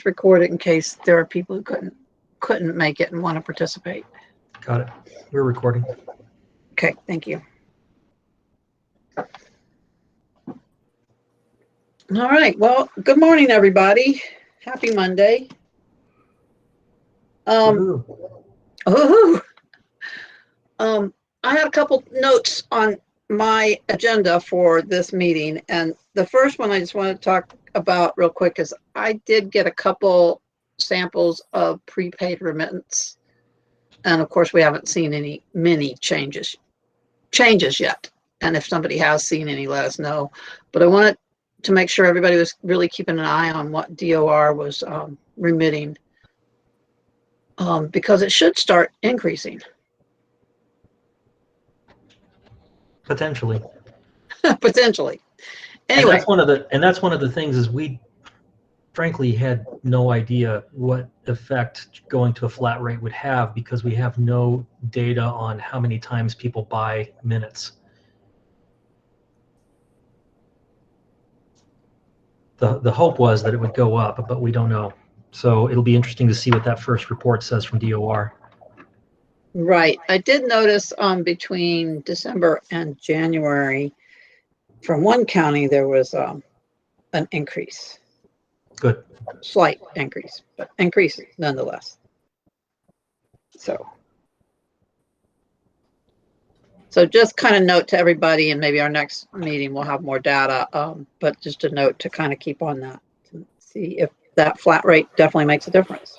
just record it in case there are people who couldn't make it and want to participate. Got it. We're recording. Okay, thank you. All right. Well, good morning, everybody. Happy Monday. Woohoo. I had a couple notes on my agenda for this meeting, and the first one I just want to talk about real quick is I did get a couple samples of prepaid remittance, and of course we haven't seen many changes yet. And if somebody has seen any, let us know. But I wanted to make sure everybody was really keeping an eye on what DOR was remitting, because it should start increasing. Potentially. Potentially. Anyway, and that's one of the things is we frankly had no idea what effect going to a flat rate would have, because we have no data on how many times people buy minutes. The hope was that it would go up, but we don't know. So it'll be interesting to see what that first report says from DOR. Right. I did notice between December and January, from one county, there was an increase. Good. Slight increase, but increase nonetheless. So just kind of note to everybody, and maybe our next meeting we'll have more data, but just a note to kind of keep on that, to see if that flat rate definitely makes a difference.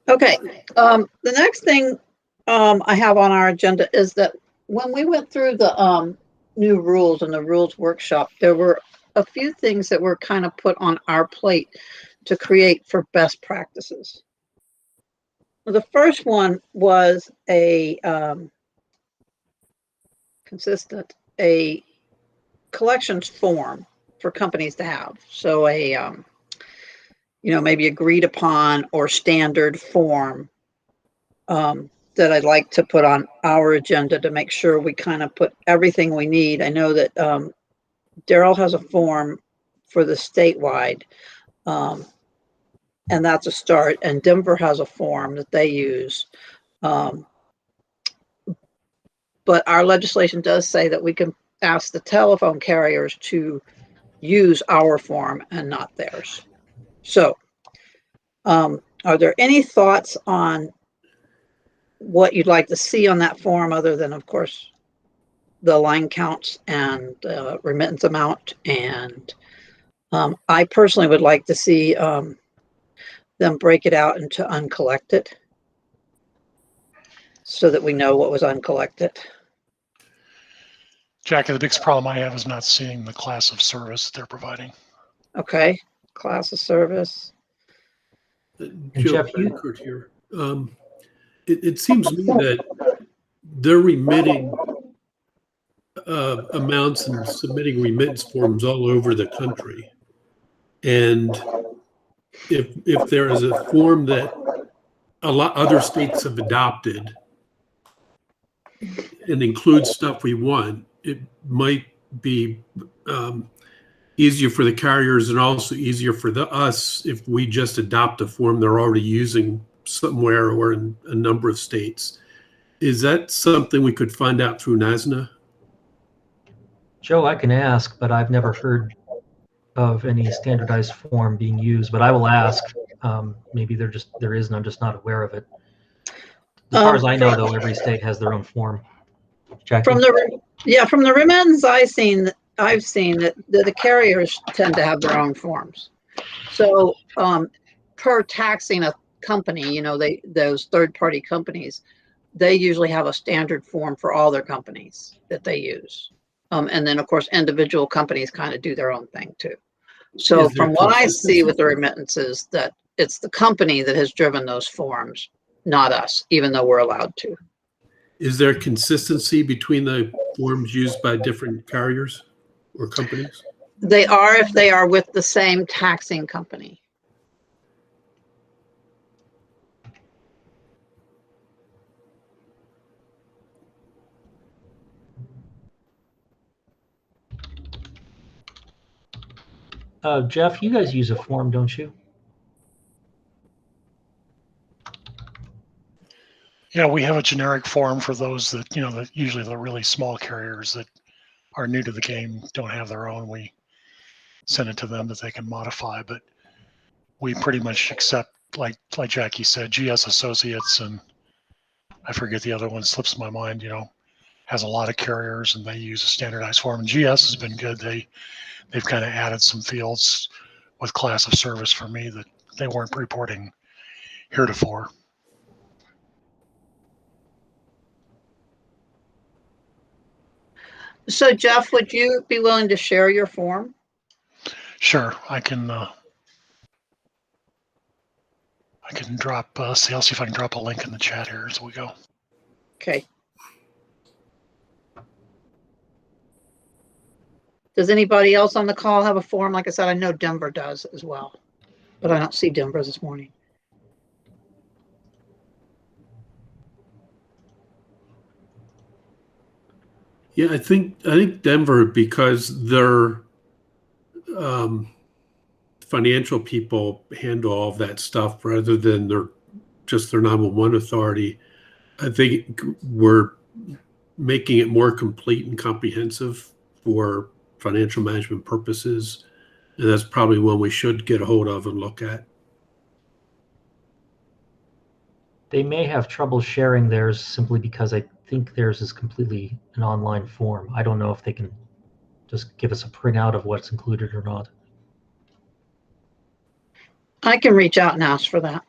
Okay, the next thing I have on our agenda is that when we went through the new rules and the rules workshop, there were a few things that were kind of put on our plate to create for best practices. The first one was a collections form for companies to have. So maybe agreed upon or standard form that I'd like to put on our agenda to make sure we kind of put everything we need. I know that Daryl has a form for the statewide, and that's a start. And Denver has a form that they use. But our legislation does say that we can ask the telephone carriers to use our form and not theirs. So are there any thoughts on what you'd like to see on that form, other than, of course, the line counts and remittance amount? And I personally would like to see them break it out into uncollected, so that we know what was uncollected. Jackie, the biggest problem I have is not seeing the class of service they're providing. Okay, class of service. Jeff, Kurt here. It seems to me that they're remitting amounts and submitting remittance forms all over the country. And if there is a form that other states have adopted and includes stuff we want, it might be easier for the carriers and also easier for us if we just adopt a form they're already using somewhere or in a number of states. Is that something we could find out through NASNA? Joe, I can ask, but I've never heard of any standardized form being used, but I will ask. Maybe there is, and I'm just not aware of it. As far as I know, though, every state has their own form. Jackie? From the remittance I've seen that the carriers tend to have their own forms. So per taxing a company, those third-party companies, they usually have a standard form for all their companies that they use. And then, of course, individual companies kind of do their own thing too. So from what I see with the remittances, that it's the company that has driven those forms, not us, even though we're allowed to. Is there consistency between the forms used by different carriers or companies? They are, if they are with the same taxing company. Jeff, you guys use a form, don't you? Yeah, we have a generic form for those that, that usually the really small carriers that are new to the game don't have their own. We send it to them that they can modify, but we pretty much accept, like Jackie said, GS Associates, and I forget the other one, slips my mind, has a lot of carriers and they use a standardized form. And GS has been good. They've kind of added some fields with class of service for me that they weren't reporting heretofore. So Jeff, would you be willing to share your form? Sure, I can drop, I'll see if I can drop a link in the chat here as we go. Okay. Does anybody else on the call have a form? Like I said, I know Denver does as well, but I don't see Denver this morning. Yeah, I think Denver, because their financial people handle all of that stuff rather than their 911 authority. I think we're making it more complete and comprehensive for financial management purposes, and that's probably one we should get a hold of and look at. They may have trouble sharing theirs simply because I think theirs is completely an online form. I don't know if they can just give us a printout of what's included or not. I can reach out and ask for that.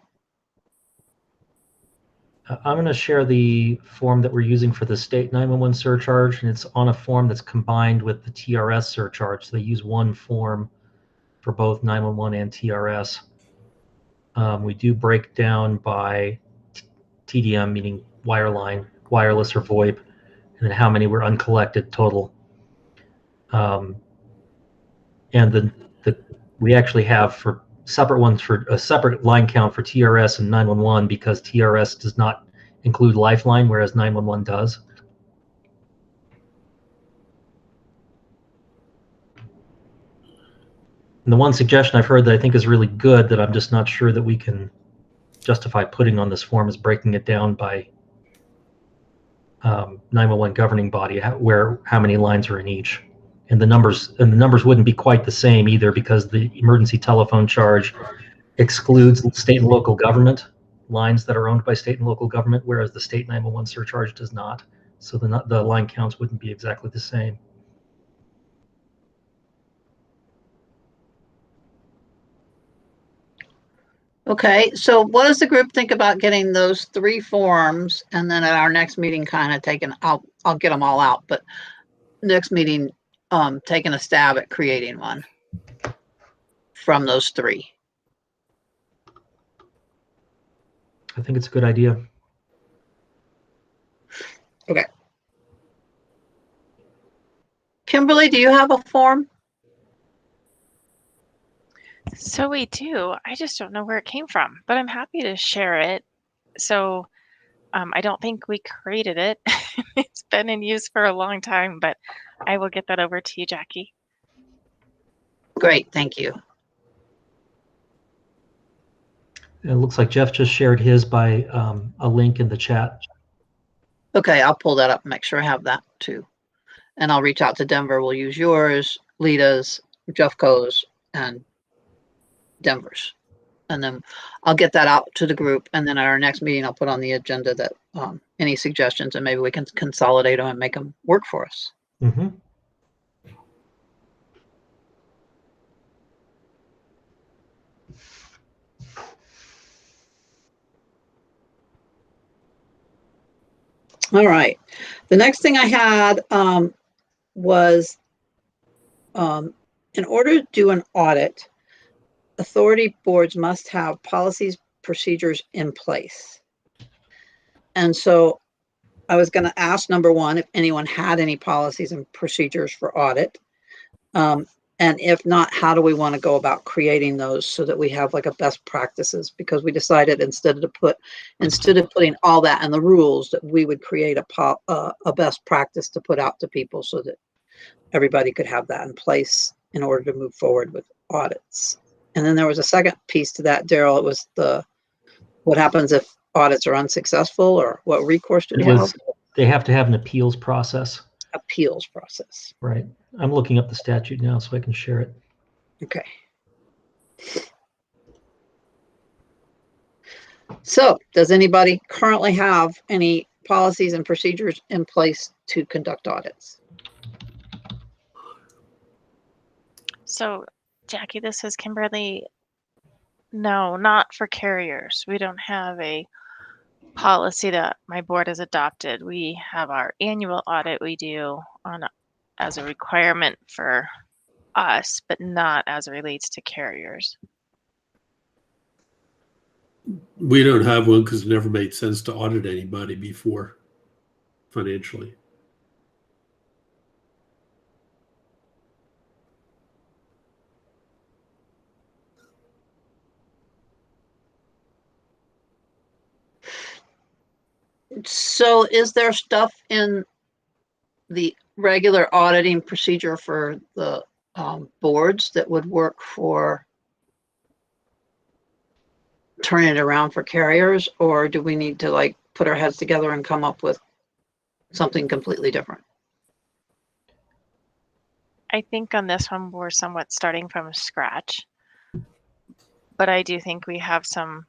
I'm going to share the form that we're using for the state 911 surcharge, and it's on a form that's combined with the TRS surcharge. So they use one form for both 911 and TRS. We do break down by TDM, meaning wireline, wireless or VoIP, and then how many were uncollected total. And then we actually have for separate ones for a separate line count for TRS and 911 because TRS does not include Lifeline, whereas 911 does. And the one suggestion I've heard that I think is really good that I'm just not sure that we can justify putting on this form is breaking it down by 911 governing body, where how many lines are in each. And the numbers wouldn't be quite the same either because the emergency telephone charge excludes state and local government lines that are owned by state and local government, whereas the state 911 surcharge does not. So the line counts wouldn't be exactly the same. Okay, so what does the group think about getting those 3 forms, and then at our next meeting kind of taking, I'll get them all out, but next meeting taking a stab at creating one from those 3? I think it's a good idea. Okay. Kimberly, do you have a form? So we do. I just don't know where it came from, but I'm happy to share it. So I don't think we created it. It's been in use for a long time, but I will get that over to you, Jackie. Great, thank you. It looks like Jeff just shared his by a link in the chat. Okay, I'll pull that up and make sure I have that too. And I'll reach out to Denver. We'll use yours, Lita's, Jeffco's, and Denver's. And then I'll get that out to the group. And then at our next meeting, I'll put on the agenda that any suggestions, and maybe we can consolidate them and make them work for us. Mm-hmm. All right. The next thing I had was in order to do an audit, authority boards must have policies, procedures in place. And so I was going to ask, number one, if anyone had any policies and procedures for audit. And if not, how do we want to go about creating those so that we have like a best practices? Because we decided instead of putting all that in the rules, that we would create a best practice to put out to people so that everybody could have that in place in order to move forward with audits. And then there was a second piece to that, Daryl. It was what happens if audits are unsuccessful, or what recourse do we have? They have to have an appeals process. Appeals process. Right. I'm looking up the statute now so I can share it. Okay. So, does anybody currently have any policies and procedures in place to conduct audits? So, Jackie, this is Kimberly. No, not for carriers. We don't have a policy that my board has adopted. We have our annual audit we do as a requirement for us, but not as it relates to carriers. We don't have one because it never made sense to audit anybody before financially. So, is there stuff in the regular auditing procedure for the boards that would work for turning it around for carriers, or do we need to like put our heads together and come up with something completely different? I think on this one, we're somewhat starting from scratch, but I do think we have some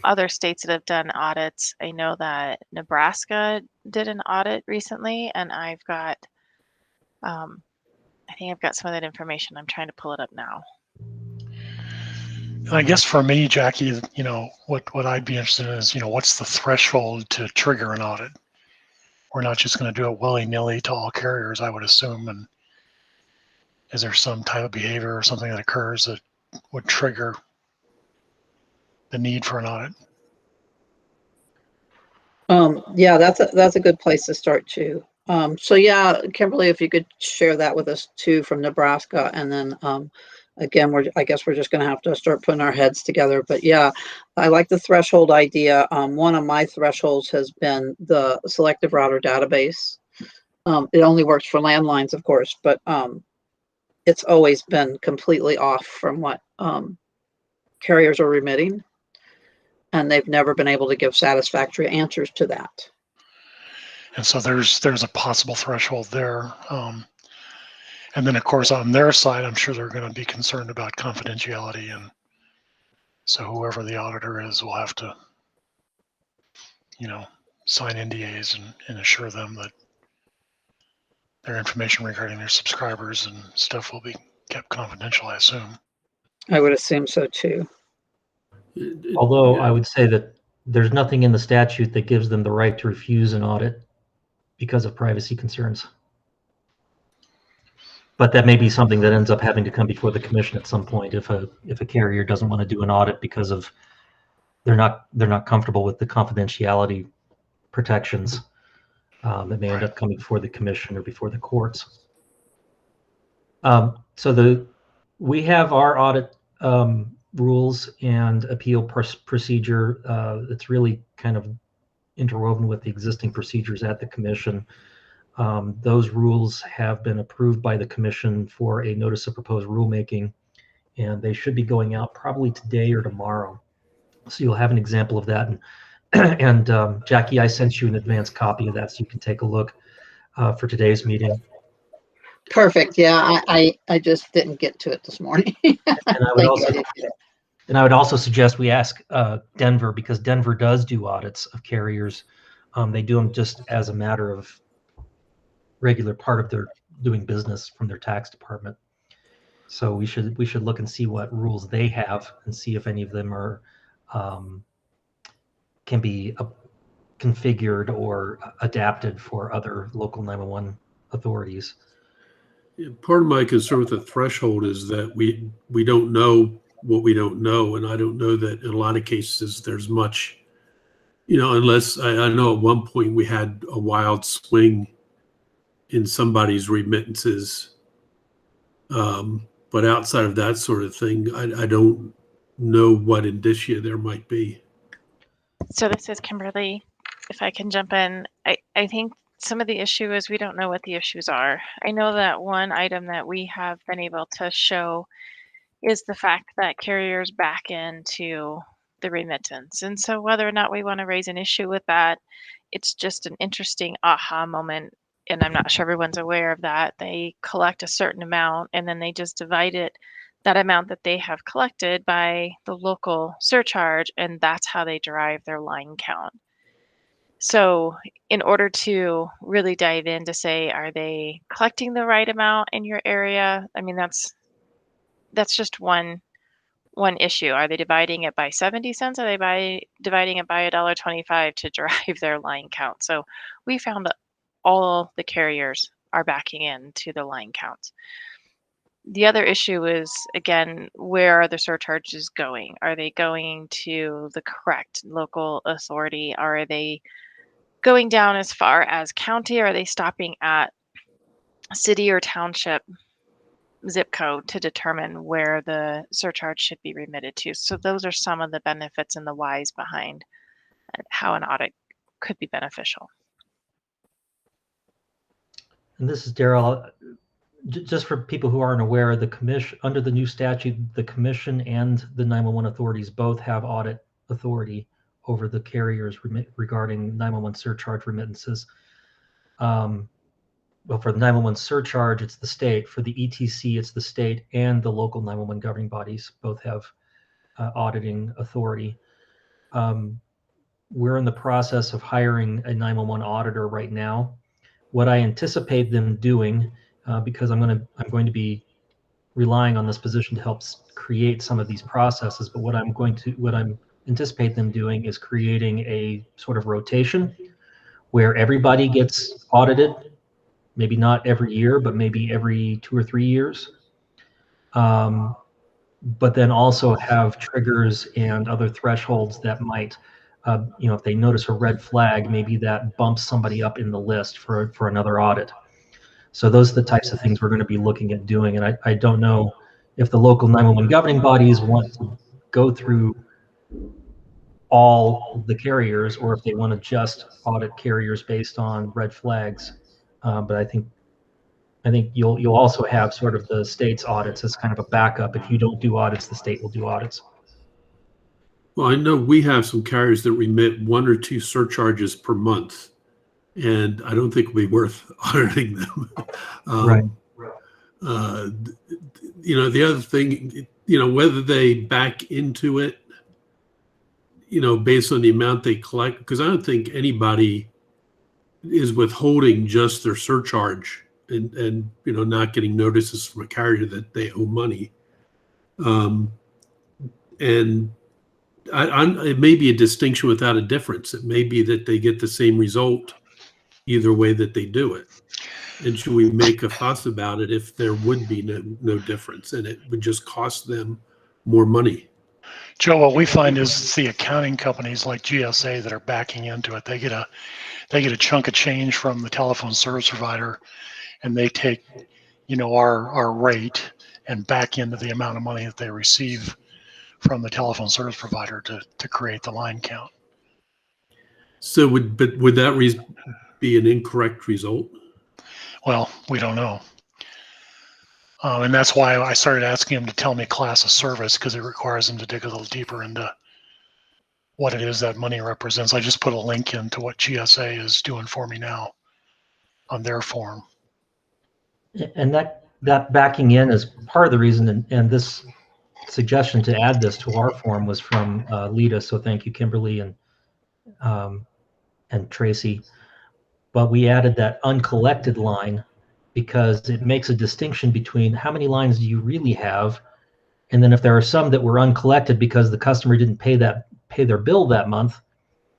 other states that have done audits. I know that Nebraska did an audit recently, and I think I've got some of that information. I'm trying to pull it up now. I guess for me, Jackie, what I'd be interested in is, what's the threshold to trigger an audit? We're not just going to do it willy-nilly to all carriers, I would assume. And is there some type of behavior or something that occurs that would trigger the need for an audit? Yeah, that's a good place to start too. So yeah, Kimberly, if you could share that with us too from Nebraska, and then again, I guess we're just going to have to start putting our heads together. But yeah, I like the threshold idea. One of my thresholds has been the selective router database. It only works for landlines, of course, but it's always been completely off from what carriers are remitting, and they've never been able to give satisfactory answers to that. And so there's a possible threshold there. And then, of course, on their side, I'm sure they're going to be concerned about confidentiality. And so whoever the auditor is will have to, sign NDAs and assure them that their information regarding their subscribers and stuff will be kept confidential, I assume. I would assume so too. Although I would say that there's nothing in the statute that gives them the right to refuse an audit because of privacy concerns. But that may be something that ends up having to come before the commission at some point if a carrier doesn't want to do an audit because of they're not comfortable with the confidentiality protections. It may end up coming before the commission or before the courts. So we have our audit rules and appeal procedure. It's really kind of interwoven with the existing procedures at the commission. Those rules have been approved by the commission for a notice of proposed rulemaking, and they should be going out probably today or tomorrow. So you'll have an example of that. And Jackie, I sent you an advance copy of that so you can take a look for today's meeting. Perfect. Yeah, I just didn't get to it this morning. And I would also suggest we ask Denver, because Denver does do audits of carriers. They do them just as a matter of regular part of their doing business from their tax department. So we should look and see what rules they have and see if any of them are can be configured or adapted for other local 911 authorities. Part of my concern with the threshold is that we don't know what we don't know, and I don't know that in a lot of cases there's much, unless I know at one point we had a wild swing in somebody's remittances, but outside of that sort of thing, I don't know what indicia there might be. So this is Kimberly. If I can jump in, I think some of the issue is we don't know what the issues are. I know that one item that we have been able to show is the fact that carriers back into the remittance. And so whether or not we want to raise an issue with that, it's just an interesting aha moment. And I'm not sure everyone's aware of that. They collect a certain amount and then they just divide it, that amount that they have collected, by the local surcharge, and that's how they derive their line count. So, in order to really dive in to say, are they collecting the right amount in your area? I mean, that's just one issue. Are they dividing it by 70 cents? Are they dividing it by $1.25 to drive their line count? So we found that all the carriers are backing into the line counts. The other issue is, again, where are the surcharges going? Are they going to the correct local authority? Are they going down as far as county? Or are they stopping at city or township zip code to determine where the surcharge should be remitted to? So those are some of the benefits and the whys behind how an audit could be beneficial. And this is Daryl. Just for people who aren't aware, the commission, under the new statute, the commission and the 911 authorities both have audit authority over the carriers regarding 911 surcharge remittances. Well, for the 911 surcharge, it's the state. For the ETC, it's the state and the local 911 governing bodies both have auditing authority. We're in the process of hiring a 911 auditor right now. What I anticipate them doing, because I'm going to be relying on this position to help create some of these processes, but what I'm anticipate them doing is creating a sort of rotation where everybody gets audited. Maybe not every year, but maybe every 2 or 3 years. But then also have triggers and other thresholds that might, if they notice a red flag, maybe that bumps somebody up in the list for another audit. So those are the types of things we're going to be looking at doing. And I don't know if the local 911 governing bodies want to go through all the carriers or if they want to just audit carriers based on red flags. But I think you'll also have sort of the state's audits as kind of a backup. If you don't do audits, the state will do audits. Well, I know we have some carriers that remit 1 or 2 surcharges per month, and I don't think it'll be worth auditing them. Right. The other thing, whether they back into it, based on the amount they collect, because I don't think anybody is withholding just their surcharge and not getting notices from a carrier that they owe money. And it may be a distinction without a difference. It may be that they get the same result either way that they do it. And should we make a fuss about it if there would be no difference and it would just cost them more money? Joe, what we find is it's the accounting companies like GSA that are backing into it. They get a chunk of change from the telephone service provider, and they take, our rate and back into the amount of money that they receive from the telephone service provider to create the line count. So would that be an incorrect result? Well, we don't know. And that's why I started asking him to tell me class of service, because it requires him to dig a little deeper into what it is that money represents. I just put a link into what GSA is doing for me now on their form. And that backing in is part of the reason, and this suggestion to add this to our form was from Lita, so thank you, Kimberly and Tracy. But we added that uncollected line because it makes a distinction between how many lines do you really have, and then if there are some that were uncollected because the customer didn't pay their bill that month,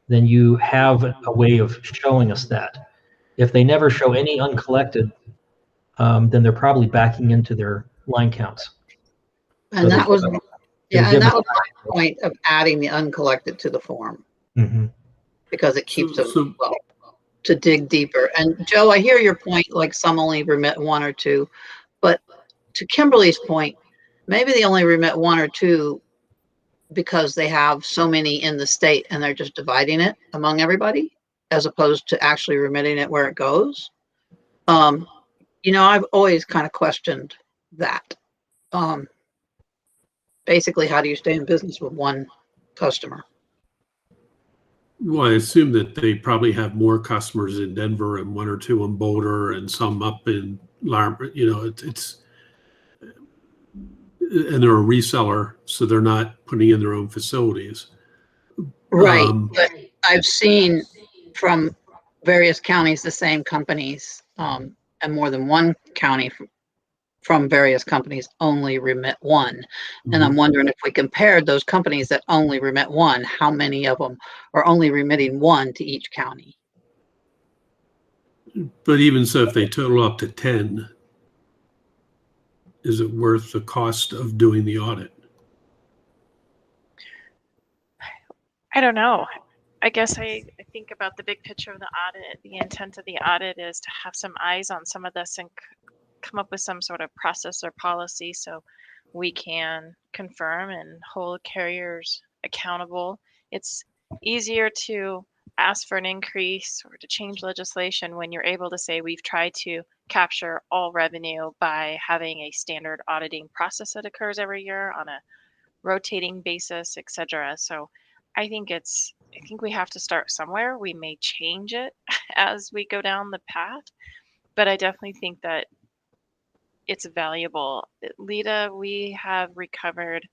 then you have a way of showing us that. If they never show any uncollected, then they're probably backing into their line counts. And that was my point of adding the uncollected to the form. Mm-hmm. Because it keeps them to dig deeper. And Joe, I hear your point, like some only remit 1 or 2, but to Kimberly's point, maybe they only remit 1 or 2 because they have so many in the state and they're just dividing it among everybody as opposed to actually remitting it where it goes. I've always kind of questioned that. basically, how do you stay in business with one customer? Well, I assume that they probably have more customers in Denver and one or two in Boulder and some up in Lambert. You know, it's and they're a reseller, so they're not putting in their own facilities. Right. But I've seen from various counties the same companies, and more than one county from various companies only remit one. And I'm wondering if we compared those companies that only remit one, how many of them are only remitting one to each county? But even so, if they total up to 10, is it worth the cost of doing the audit? I don't know. I guess I think about the big picture of the audit. The intent of the audit is to have some eyes on some of this and come up with some sort of process or policy so we can confirm and hold carriers accountable. It's easier to ask for an increase or to change legislation when you're able to say we've tried to capture all revenue by having a standard auditing process that occurs every year on a rotating basis, etc. So I think we have to start somewhere. We may change it as we go down the path, but I definitely think that it's valuable. Lita, we have recovered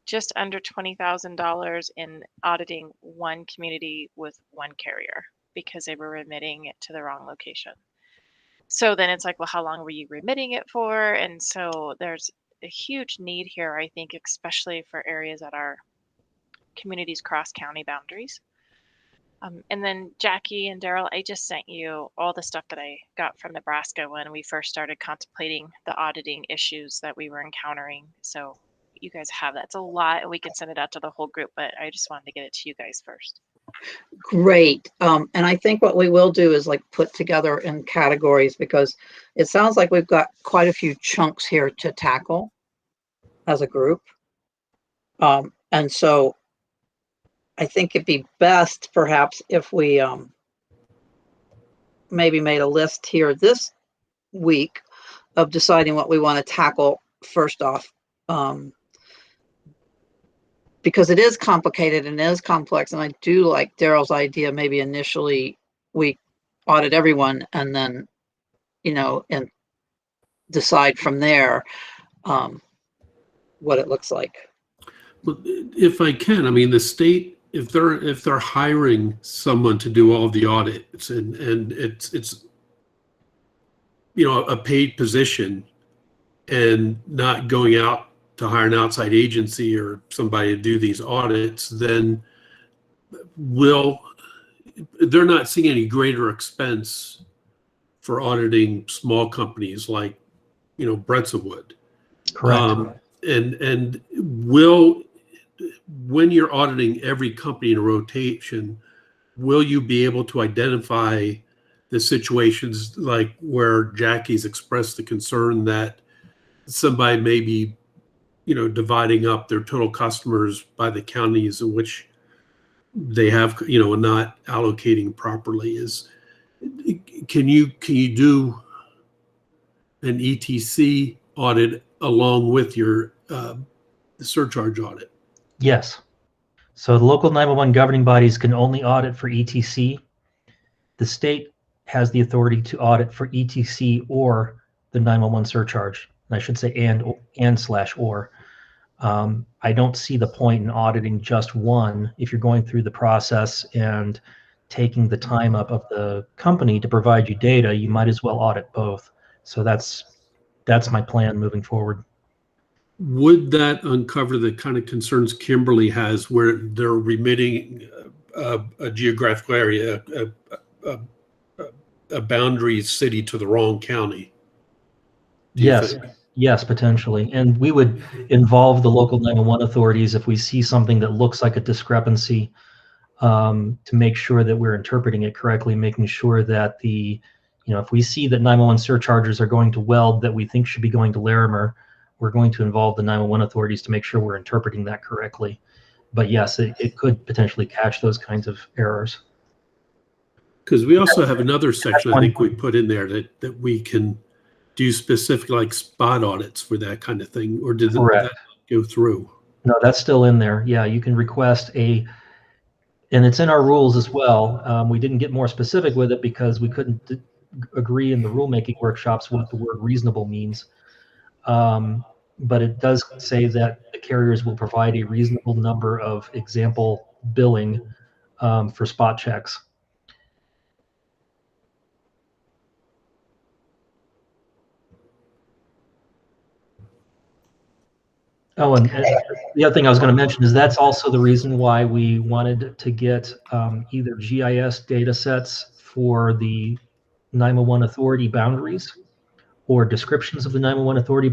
just under $20,000 in auditing one community with one carrier because they were remitting it to the wrong location. So then it's like, well, how long were you remitting it for? And so there's a huge need here, I think, especially for areas that are communities cross county boundaries. And then Jackie and Daryl, I just sent you all the stuff that I got from Nebraska when we first started contemplating the auditing issues that we were encountering. So you guys have that. It's a lot, and we can send it out to the whole group, but I just wanted to get it to you guys first. Great. And I think what we will do is like put together in categories, because it sounds like we've got quite a few chunks here to tackle as a group. And so I think it'd be best perhaps if we maybe made a list here this week of deciding what we want to tackle first off, because it is complicated and it is complex. And I do like Daryl's idea. Maybe initially we audit everyone and then, you know, and decide from there what it looks like. Well, if I can, I mean, the state, if they're hiring someone to do all of the audits and it's you know, a paid position and not going out to hire an outside agency or somebody to do these audits, then they're not seeing any greater expense for auditing small companies like, you know, Brentwood. Correct. And when you're auditing every company in a rotation, will you be able to identify the situations like where Jackie's expressed the concern that somebody may be, you know, dividing up their total customers by the counties in which they have, you know, and not allocating properly? Can you do an ETC audit along with your surcharge audit? Yes. So the local 911 governing bodies can only audit for ETC. The state has the authority to audit for ETC or the 911 surcharge. And I should say and/or. I don't see the point in auditing just one. If you're going through the process and taking the time up of the company to provide you data, you might as well audit both. So that's my plan moving forward. Would that uncover the kind of concerns Kimberly has where they're remitting a geographical area, a boundary city to the wrong county? Yes. Yes, potentially. And we would involve the local 911 authorities if we see something that looks like a discrepancy, to make sure that we're interpreting it correctly, making sure that if we see that 911 surcharges are going to Weld that we think should be going to Larimer, we're going to involve the 911 authorities to make sure we're interpreting that correctly. But yes, it could potentially catch those kinds of errors. Because we also have another section I think we put in there that we can do specific like spot audits for that kind of thing, or did that go through? No, that's still in there. Yeah, you can request a, and it's in our rules as well. We didn't get more specific with it because we couldn't agree in the rulemaking workshops what the word reasonable means. But it does say that the carriers will provide a reasonable number of example billing for spot checks. Oh, and the other thing I was going to mention is that's also the reason why we wanted to get either GIS data sets for the 911 authority boundaries or descriptions of the 911 authority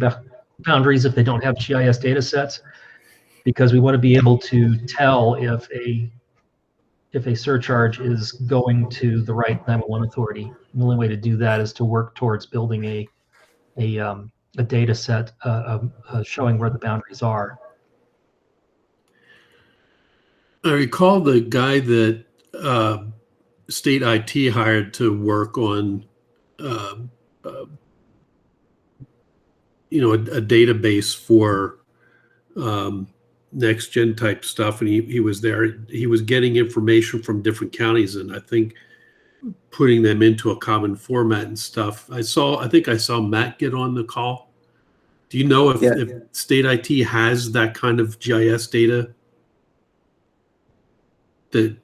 boundaries if they don't have GIS data sets, because we want to be able to tell if a surcharge is going to the right 911 authority. The only way to do that is to work towards building a data set showing where the boundaries are. I recall the guy that state IT hired to work on, uh, uh, a database for next gen type stuff, and he was there. He was getting information from different counties, and I think putting them into a common format and stuff. I think I saw Matt get on the call. Do you know if state IT has that kind of GIS data that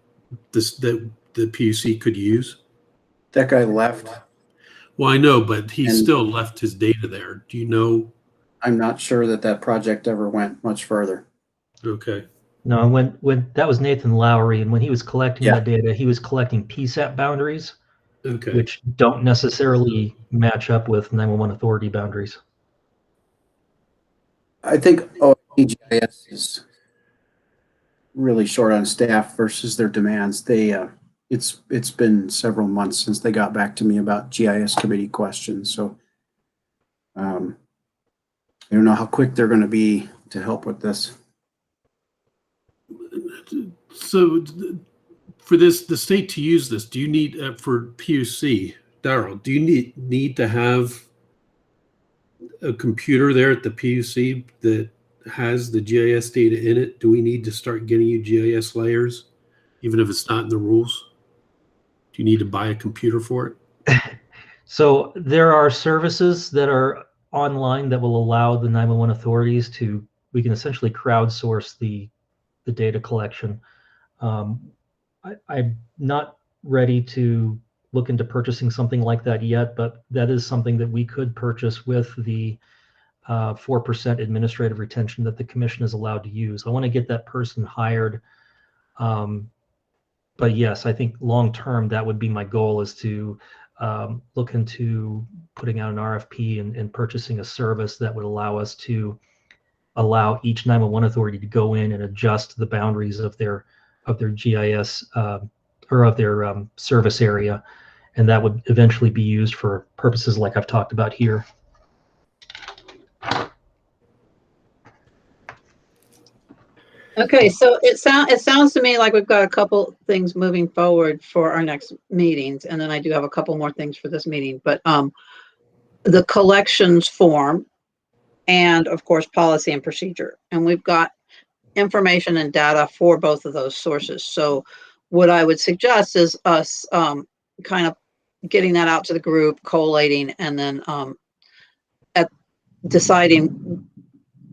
that the PUC could use? That guy left. Well, I know, but he And- still left his data there. Do you know? I'm not sure that project ever went much further. Okay. No, when that was Nathan Lowry, and when he was collecting Yeah. that data, he was collecting PSAP boundaries, Okay. which don't necessarily match up with 911 authority boundaries. I think OGIS is really short on staff versus their demands. It's been several months since they got back to me about GIS committee questions. So I don't know how quick they're going to be to help with this. So for the state to use this, do you need for PUC, Daryl? Do you need to have a computer there at the PUC that has the GIS data in it? Do we need to start getting you GIS layers, even if it's not in the rules? Do you need to buy a computer for it? So there are services that are online that will allow the 911 authorities to, we can essentially crowdsource the data collection. I'm not ready to look into purchasing something like that yet, but that is something that we could purchase with the 4% administrative retention that the commission is allowed to use. I want to get that person hired. But yes, I think long term, that would be my goal, is to look into putting out an RFP and purchasing a service that would allow us to allow each 911 authority to go in and adjust the boundaries of their GIS or of their service area, and that would eventually be used for purposes like I've talked about here. Okay, so it sounds to me like we've got a couple things moving forward for our next meetings, and then I do have a couple more things for this meeting. But the collections form, and of course policy and procedure, and we've got information and data for both of those sources. So what I would suggest is us kind of getting that out to the group, collating, and then at deciding.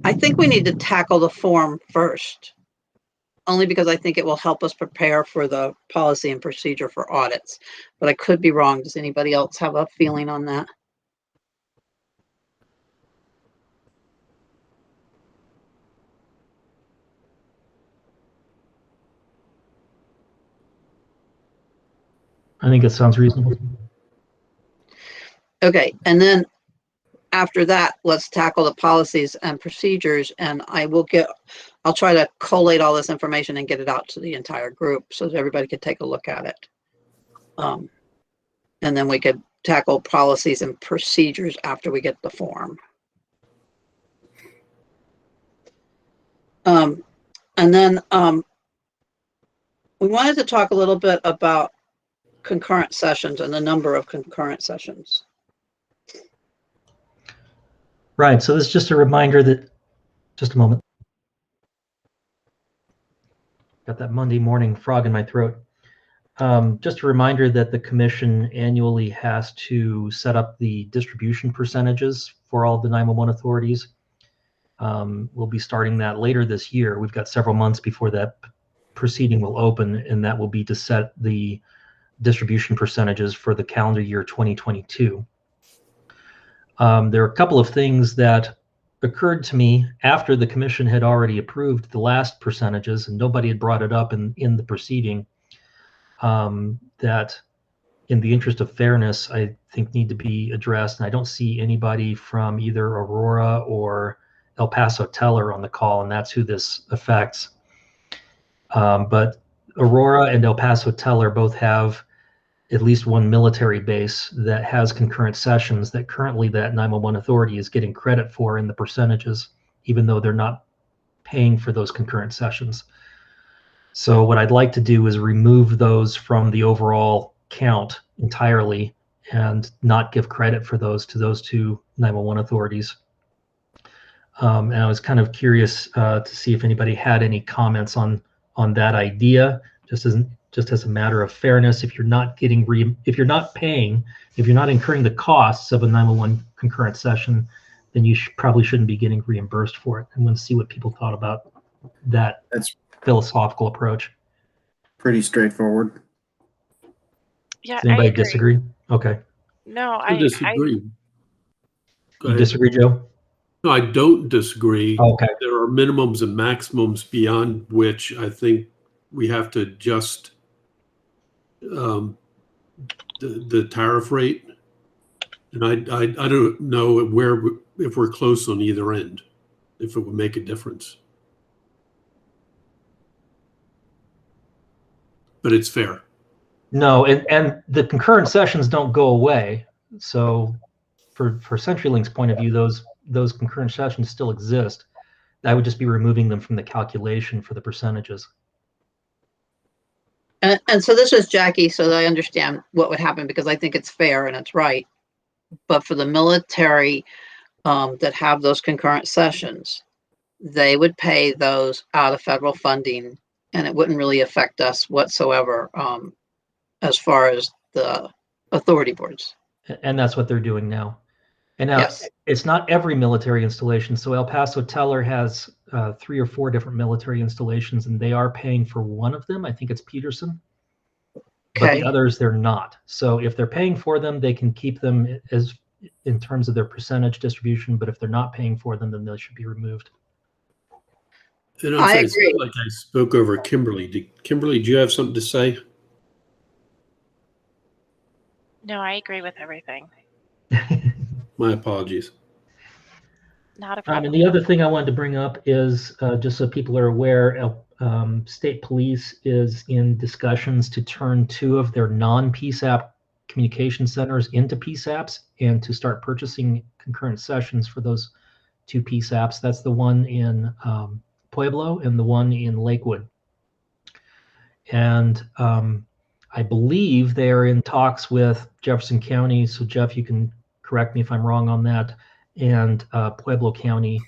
I think we need to tackle the form first, only because I think it will help us prepare for the policy and procedure for audits. But I could be wrong. Does anybody else have a feeling on that? I think it sounds reasonable. Okay, and then after that, let's tackle the policies and procedures, and I'll try to collate all this information and get it out to the entire group so that everybody could take a look at it. And then we could tackle policies and procedures after we get the form. And then we wanted to talk a little bit about concurrent sessions and the number of concurrent sessions. Right, so this is just a reminder that, just a moment. Got that Monday morning frog in my throat. Just a reminder that the commission annually has to set up the distribution percentages for all the 911 authorities. We'll be starting that later this year. We've got several months before that proceeding will open, and that will be to set the distribution percentages for the calendar year 2022. There are a couple of things that occurred to me after the commission had already approved the last percentages, and nobody had brought it up in the proceeding, that in the interest of fairness, I think need to be addressed. And I don't see anybody from either Aurora or El Paso Teller on the call, and that's who this affects. But Aurora and El Paso Teller both have at least one military base that has concurrent sessions that currently that 911 authority is getting credit for in the percentages, even though they're not paying for those concurrent sessions. So what I'd like to do is remove those from the overall count entirely and not give credit for those to those two 911 authorities. And I was kind of curious to see if anybody had any comments on that idea, just as a matter of fairness. If you're not getting if you're not paying, if you're not incurring the costs of a 911 concurrent session, then you probably shouldn't be getting reimbursed for it. I'm going to see what people thought about that. That's philosophical approach. Pretty straightforward. Yeah, Does anybody I agree. disagree? Okay. No, I disagree. You disagree, Joe? No, I don't disagree. Okay. There are minimums and maximums beyond which I think we have to adjust the tariff rate. And I don't know if we're close on either end, if it would make a difference. But it's fair. No, and the concurrent sessions don't go away. So for CenturyLink's point of view, those concurrent sessions still exist. I would just be removing them from the calculation for the percentages. And so this is Jackie, so that I understand what would happen, because I think it's fair and it's right. But for the military that have those concurrent sessions, they would pay those out of federal funding, and it wouldn't really affect us whatsoever as far as the authority boards. And that's what they're doing now. And now Yes. It's not every military installation. So El Paso Teller has 3 or 4 different military installations, and they are paying for one of them. I think it's Peterson. But Okay. the others, they're not. So if they're paying for them, they can keep them as in terms of their percentage distribution. But if they're not paying for them, then they should be removed. And I it's agree. not like I spoke over Kimberly. Kimberly, do you have something to say? No, I agree with everything. My apologies. Not a And problem. the other thing I wanted to bring up is just so people are aware, State Police is in discussions to turn 2 of their non-PSAP communication centers into PSAPs and to start purchasing concurrent sessions for those 2 PSAPs. That's the one in Pueblo and the one in Lakewood. And I believe they are in talks with Jefferson County. So Jeff, you can correct me if I'm wrong on that, and Pueblo County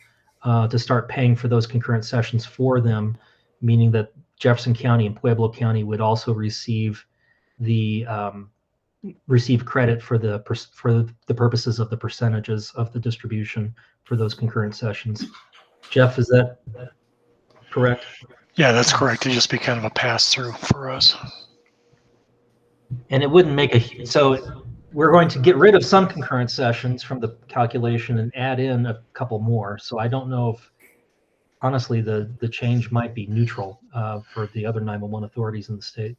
to start paying for those concurrent sessions for them, meaning that Jefferson County and Pueblo County would also receive credit for the purposes of the percentages of the distribution for those concurrent sessions. Jeff, is that correct? Yeah, that's correct. It'd just be kind of a pass through for us. And it wouldn't make so we're going to get rid of some concurrent sessions from the calculation and add in a couple more. So I don't know if, honestly, the change might be neutral for the other 911 authorities in the state.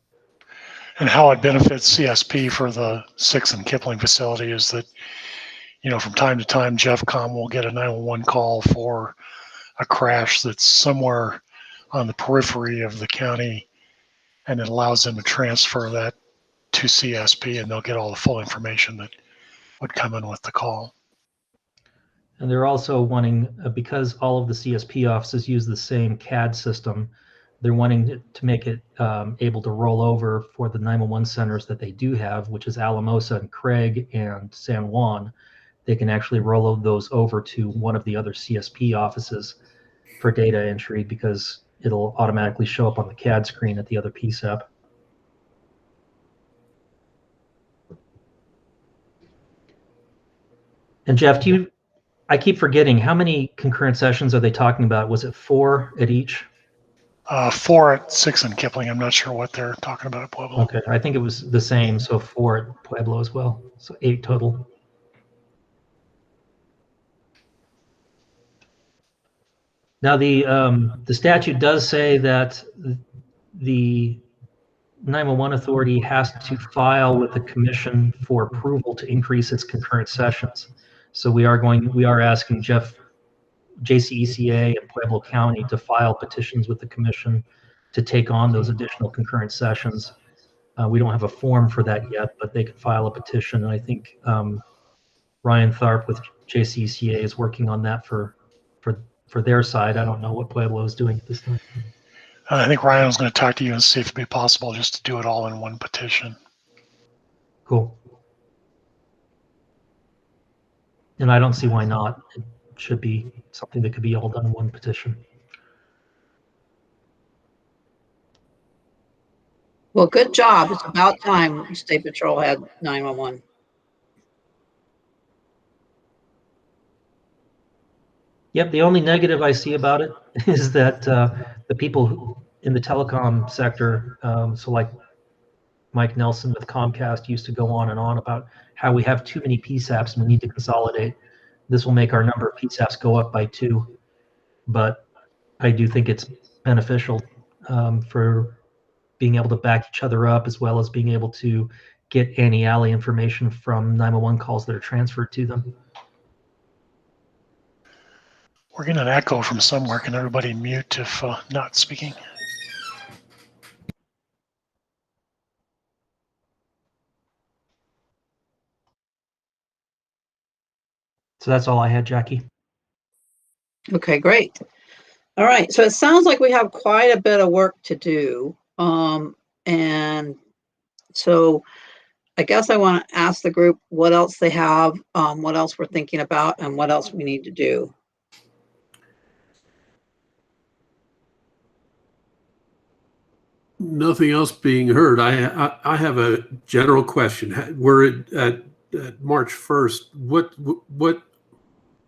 And how it benefits CSP for the 6th and Kipling facility is that, from time to time, JeffCom will get a 911 call for a crash that's somewhere on the periphery of the county, and it allows them to transfer that to CSP, and they'll get all the full information that would come in with the call. And they're also wanting, because all of the CSP offices use the same CAD system, they're wanting to make it able to roll over for the 911 centers that they do have, which is Alamosa and Craig and San Juan. They can actually roll those over to one of the other CSP offices for data entry, because it'll automatically show up on the CAD screen at the other PSAP. And Jeff, I keep forgetting, how many concurrent sessions are they talking about? Was it 4 at each? 4 at 6 in Kipling. I'm not sure what they're talking about at Pueblo. Okay, I think it was the same, so 4 at Pueblo as well, so 8 total. Now the statute does say that the 911 authority has to file with the commission for approval to increase its concurrent sessions. So we are asking JCECA and Pueblo County to file petitions with the commission to take on those additional concurrent sessions. We don't have a form for that yet, but they could file a petition. And I think Ryan Tharp with JCECA is working on that for their side. I don't know what Pueblo is doing at this time. I think Ryan was going to talk to you and see if it'd be possible just to do it all in one petition. Cool. And I don't see why not. It should be something that could be all done in one petition. Well, good job. It's about time State Patrol had 911. Yep, the only negative I see about it is that the people in the telecom sector, so like Mike Nelson with Comcast used to go on and on about how we have too many PSAPs and we need to consolidate. This will make our number of PSAPs go up by 2, but I do think it's beneficial for being able to back each other up, as well as being able to get anti-alley information from 911 calls that are transferred to them. We're getting an echo from somewhere. Can everybody mute if not speaking? So that's all I had, Jackie. Okay, great. All right, so it sounds like we have quite a bit of work to do. And so I guess I want to ask the group what else they have, what else we're thinking about, and what else we need to do. Nothing else being heard. I have a general question. We're at March 1st.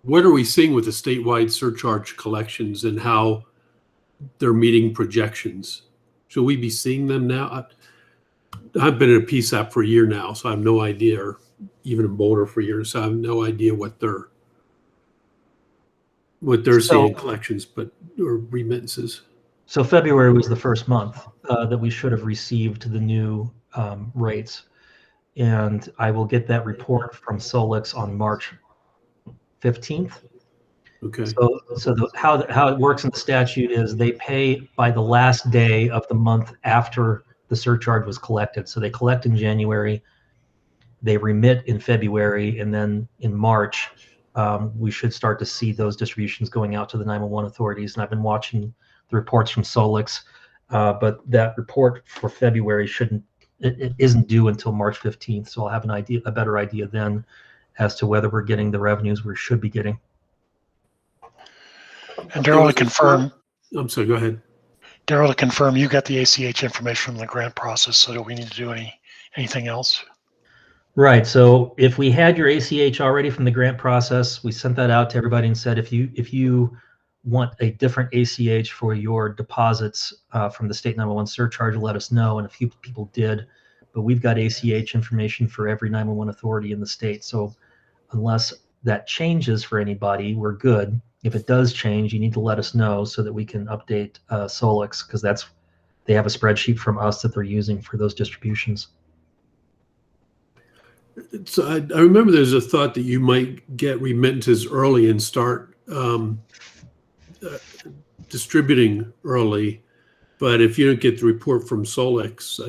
What are we seeing with the statewide surcharge collections and how they're meeting projections? Should we be seeing them now? I've been in a PSAP for a year now, so I have no idea, or even in Boulder for years, so I have no idea what they're seeing in collections, or remittances. So February was the first month that we should have received the new rates. And I will get that report from Solix on March 15th. Okay. So how it works in the statute is they pay by the last day of the month after the surcharge was collected. So they collect in January, they remit in February, and then in March, we should start to see those distributions going out to the 911 authorities. And I've been watching the reports from Solix, but that report for February it isn't due until March 15th. So I'll have a better idea then as to whether we're getting the revenues we should be getting. And Daryl, to confirm. I'm sorry, go ahead. Daryl, to confirm, you got the ACH information from the grant process, so do we need to do anything else? Right. So if we had your ACH already from the grant process, we sent that out to everybody and said, if you want a different ACH for your deposits from the state 911 surcharge, let us know. And a few people did, but we've got ACH information for every 911 authority in the state. So unless that changes for anybody, we're good. If it does change, you need to let us know so that we can update Solix, because they have a spreadsheet from us that they're using for those distributions. So I remember there's a thought that you might get remittances early and start distributing early, but if you don't get the report from Solix,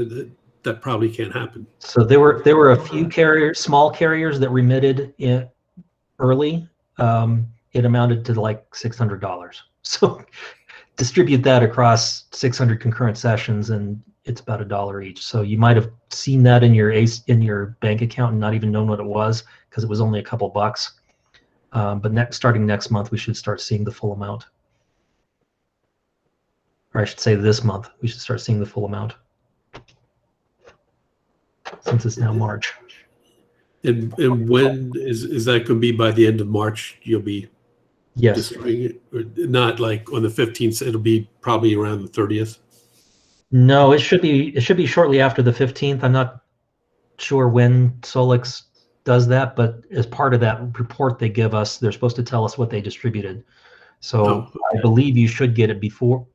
that probably can't happen. So there were a few small carriers that remitted early. It amounted to like $600. So distribute that across 600 concurrent sessions, and it's about $1 each. So you might have seen that in your bank account and not even known what it was, because it was only a couple bucks. But starting next month, we should start seeing the full amount. or I should say this month, we should start seeing the full amount. Since it's now March. And when is that going to be? By the end of March, you'll be Yes. distributing it, or not like on the 15th? It'll be probably around the 30th. No, it should be shortly after the 15th. I'm not sure when Solix does that, but as part of that report they give us, they're supposed to tell us what they distributed. So Oh, okay. I believe you should get it before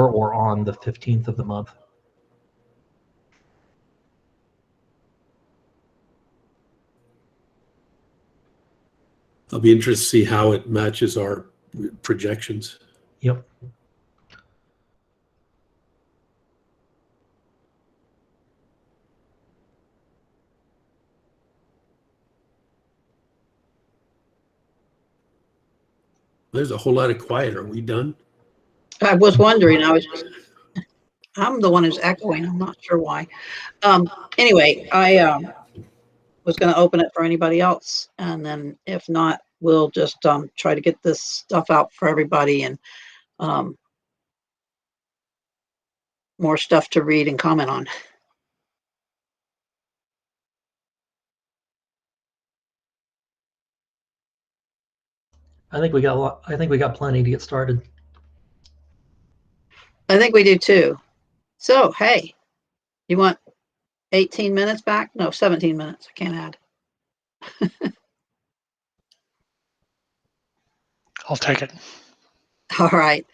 or on the 15th of the month. I'll be interested to see how it matches our projections. Yep. There's a whole lot of quiet. Are we done? I was wondering, I'm the one who's echoing. I'm not sure why. Anyway, I was going to open it for anybody else. And then if not, we'll just try to get this stuff out for everybody and more stuff to read and comment on. I think we got plenty to get started. I think we do too. So, hey, you want 18 minutes back? No, 17 minutes. I can't add. I'll take it. All right.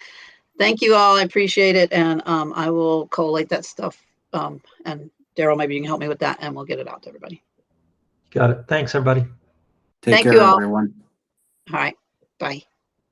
Thank you all. I appreciate it. And I will collate that stuff. And Daryl, maybe you can help me with that and we'll get it out to everybody. Got it. Thanks, everybody. Take Thank care, you all. everyone. All right. Bye.